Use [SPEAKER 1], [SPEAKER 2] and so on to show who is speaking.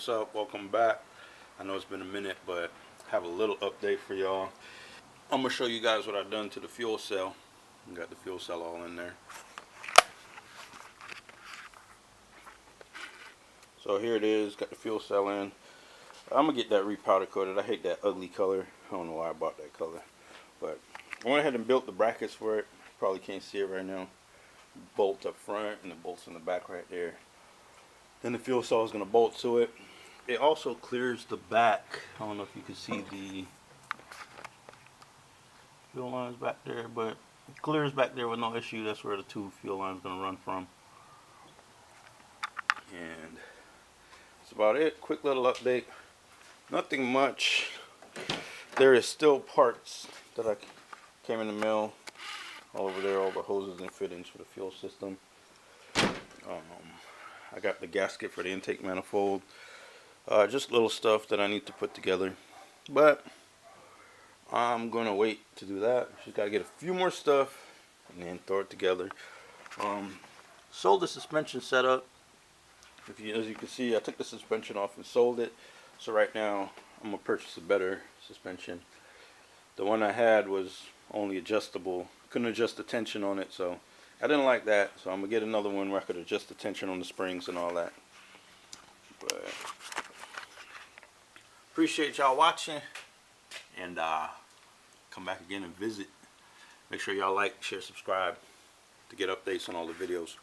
[SPEAKER 1] what's up? Welcome back. I know it's been a minute, but I have a little update for y'all. I'm gonna show you guys what I've done to the fuel cell. Got the fuel cell all in there. So here it is, got the fuel cell in. I'm gonna get that repowder coated. I hate that ugly color. I don't know why I bought that color, but I went ahead and built the brackets for it. Probably can't see it right now. Bolt up front and the bolts in the back right there. Then the fuel cell is gonna bolt to it. It also clears the back. I don't know if you can see the fuel lines back there, but it clears back there with no issue. That's where the two fuel lines are gonna run from. And that's about it. Quick little update. Nothing much. There is still parts that came in the mail all over there, all the hoses and fittings for the fuel system. I got the gasket for the intake manifold. Just little stuff that I need to put together, but I'm gonna wait to do that. Just gotta get a few more stuff and then throw it together. Sold the suspension setup. As you can see, I took the suspension off and sold it. So right now I'm gonna purchase a better suspension. The one I had was only adjustable. Couldn't adjust the tension on it, so I didn't like that. So I'm gonna get another one where I could adjust the tension on the springs and all that. But appreciate y'all watching, and come back again and visit. Make sure y'all like, share, subscribe to get updates on all the videos.